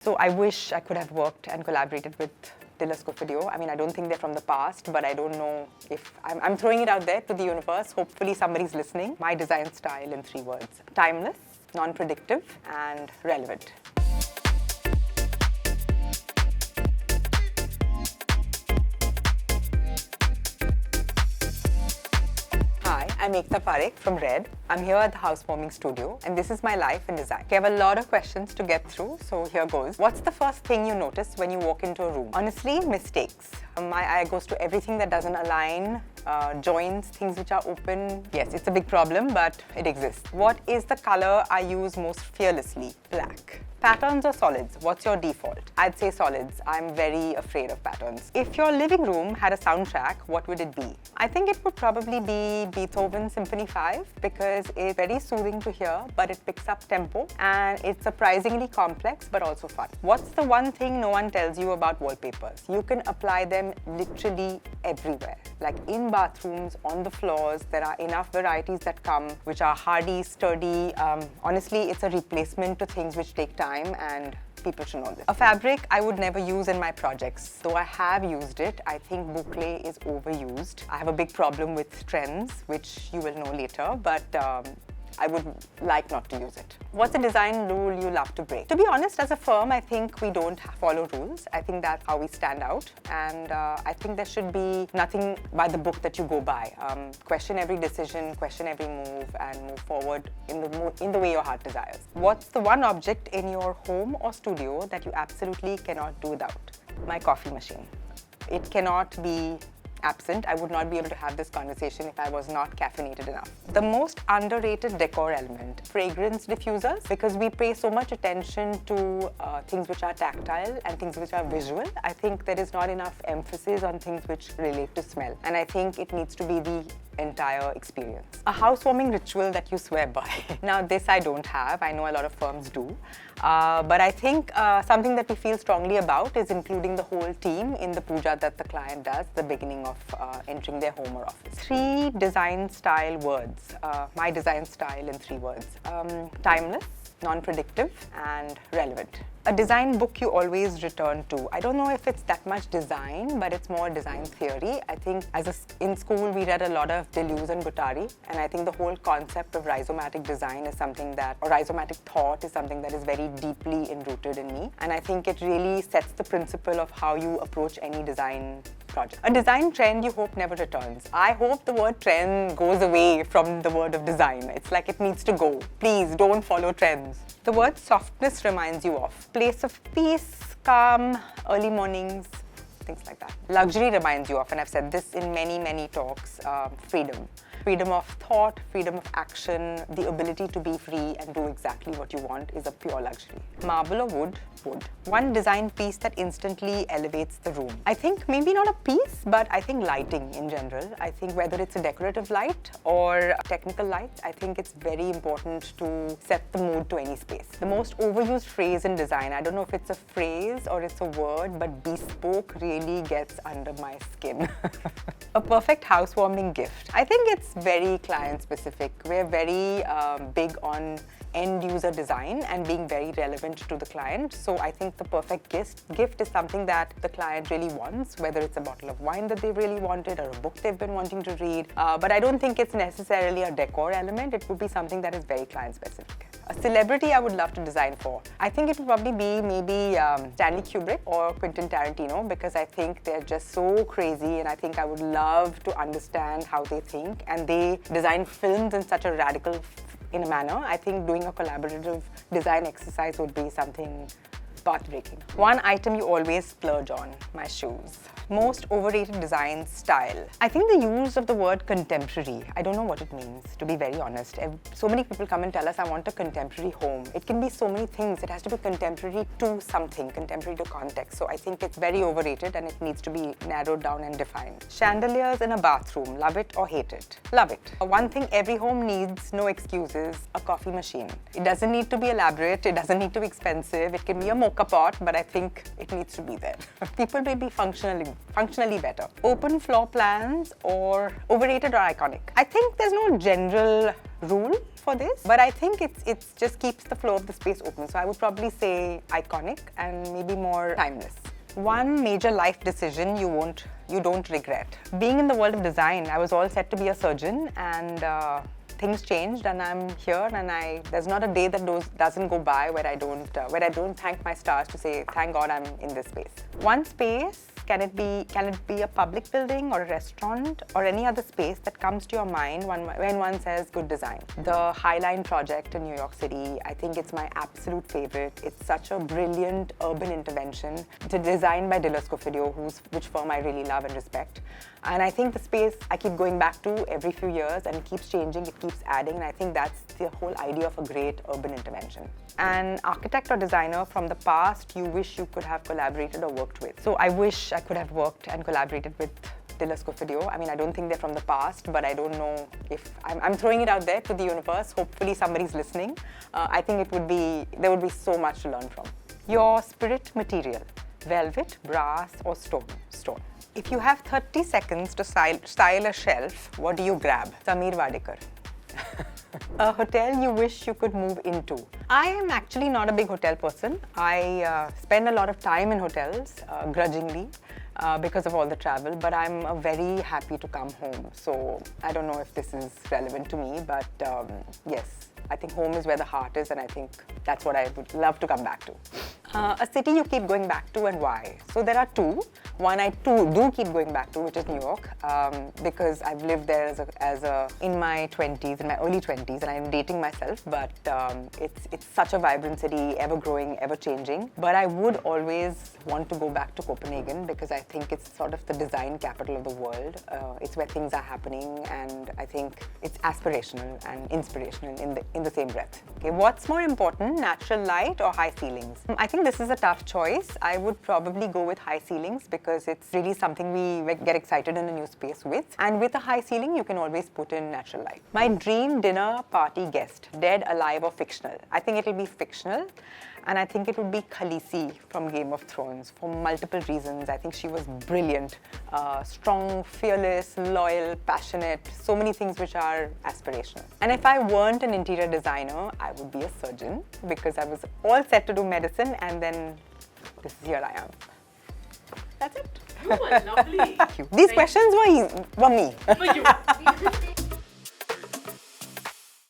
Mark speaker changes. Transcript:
Speaker 1: So I wish I could have worked and collaborated with Telescope Video. I mean, I don't think they're from the past, but I don't know if I'm throwing it out there to the universe. Hopefully somebody's listening. My design style in 3 words: timeless, non-predictive, and relevant. Hi, I'm Ekta Parekh from Red. I'm here at the housewarming studio, and this is my life in design. We have a lot of questions to get through, so here goes. What's the first thing you notice when you walk into a room? Honestly, mistakes. My eye goes to everything that doesn't align, joints, things which are open. Yes, it's a big problem, but it exists. What is the color I use most fearlessly? Black. Patterns or solids? What's your default? I'd say solids. I'm very afraid of patterns. If your living room had a soundtrack, what would it be? I think it would probably be Beethoven's Symphony 5 because it's very soothing to hear, but it picks up tempo and it's surprisingly complex but also fun. What's the one thing no one tells you about wallpapers? You can apply them literally everywhere. Like in bathrooms, on the floors, there are enough varieties that come which are hardy, sturdy. Honestly, it's a replacement to things which take time, and people should know this. A fabric I would never use in my projects, though I have used it. I think boucle is overused. I have a big problem with trends, which you will know later, but I would like not to use it. What's a design rule you love to break? To be honest, as a firm, I think we don't follow rules. I think that's how we stand out, and I think there should be nothing by the book that you go by. Question every decision, question every move, and move forward in the way your heart desires. What's the one object in your home or studio that you absolutely cannot do without? My coffee machine. It cannot be absent. I would not be able to have this conversation if I was not caffeinated enough. The most underrated decor element: fragrance diffusers, because we pay so much attention to things which are tactile and things which are visual. I think there is not enough emphasis on things which relate to smell, and I think it needs to be the entire experience. A housewarming ritual that you swear by. Now this I don't have. I know a lot of firms do. But I think something that we feel strongly about is including the whole team in the puja that the client does at the beginning of entering their home or office. 3 design style words. My design style in 3 words. Timeless, non-predictive, and relevant. A design book you always return to. I don't know if it's that much design, but it's more design theory. I think in school we read a lot of Deleuze and Guattari, and I think the whole concept of rhizomatic design is something that, or rhizomatic thought is something that is very deeply enrooted in me. And I think it really sets the principle of how you approach any design project. A design trend you hope never returns. I hope the word trend goes away from the word of design. It's like it needs to go. Please don't follow trends. The word softness reminds you of place of peace, calm, early mornings, things like that. Luxury reminds you of, and I've said this in many talks, freedom. Freedom of thought, freedom of action, the ability to be free and do exactly what you want is a pure luxury. Marble or wood? Wood. One design piece that instantly elevates the room. I think maybe not a piece, but I think lighting in general. I think whether it's a decorative light or a technical light, I think it's very important to set the mood to any space. The most overused phrase in design, I don't know if it's a phrase or it's a word, but bespoke really gets under my skin. A perfect housewarming gift. I think it's very client specific. We're very big on end user design and being very relevant to the client. So I think the perfect gift is something that the client really wants, whether it's a bottle of wine that they really wanted or a book they've been wanting to read. But I don't think it's necessarily a decor element. It would be something that is very client specific. A celebrity I would love to design for. I think it would probably be maybe Stanley Kubrick or Quentin Tarantino, because I think they're just so crazy, and I think I would love to understand how they think, and they design films in such a radical in a manner. I think doing a collaborative design exercise would be something path-breaking. One item you always splurge on: my shoes. Most overrated design style. I think the use of the word contemporary, I don't know what it means, to be very honest. So many people come and tell us, I want a contemporary home. It can be so many things. It has to be contemporary to something, contemporary to context. So I think it's very overrated and it needs to be narrowed down and defined. Chandeliers in a bathroom, love it or hate it? Love it. One thing every home needs, no excuses: a coffee machine. It doesn't need to be elaborate, it doesn't need to be expensive, it can be a mocha pot, but I think it needs to be there. People may be functionally better. Open floor plans or overrated or iconic? I think there's no general rule for for this, but I think it's just keeps the flow of the space open. So I would probably say iconic and maybe more timeless. One major life decision you don't regret. Being in the world of design, I was all set to be a surgeon, and things changed, and I'm here, and there's not a day that doesn't go by where I don't thank my stars to say thank God I'm in this space. One space, can it be a public building or a restaurant or any other space that comes to your mind when one says good design? The Highline project in New York City, I think it's my absolute favorite. It's such a brilliant urban intervention. It's designed by Diller Scofidio, which firm I really love and respect. And I think the space I keep going back to every few years, and it keeps changing, it keeps adding, and I think that's the whole idea of a great urban intervention. An architect or designer from the past you wish you could have collaborated or worked with. So I wish I could have worked and collaborated with Diller Scofidio. I mean, I don't think they're from the past, but I don't know if I'm throwing it out there to the universe. Hopefully somebody's listening. I think there would be so much to learn from. Your spirit material, velvet, brass or stone? Stone. If you have 30 seconds to style a shelf, what do you grab? Sameer Wadekar. A hotel you wish you could move into. I am actually not a big hotel person. I spend a lot of time in hotels, grudgingly, because of all the travel, but I'm very happy to come home. So I don't know if this is relevant to me, but yes, I think home is where the heart is, and I think that's what I would love to come back to. A city you keep going back to, and why? So there are two. One I do keep going back to, which is New York, because I've lived there in my 20s, in my early 20s, and I'm dating myself, but it's such a vibrant city, ever growing, ever changing. But I would always want to go back to Copenhagen because I think it's sort of the design capital of the world. It's where things are happening, and I think it's aspirational and inspirational in the same breath. Okay, what's more important, natural light or high ceilings? I think this is a tough choice. I would probably go with high ceilings because it's really something we get excited in a new space with. And with a high ceiling, you can always put in natural light. My dream dinner party guest, dead, alive or fictional? I think it'll be fictional. And I think it would be Khaleesi from Game of Thrones for multiple reasons. I think she was brilliant, strong, fearless, loyal, passionate, so many things which are aspirational. And if I weren't an interior designer, I would be a surgeon because I was all set to do medicine, and then here I am. That's it.
Speaker 2: You were lovely.
Speaker 1: Thank you. These questions were me.
Speaker 2: For you.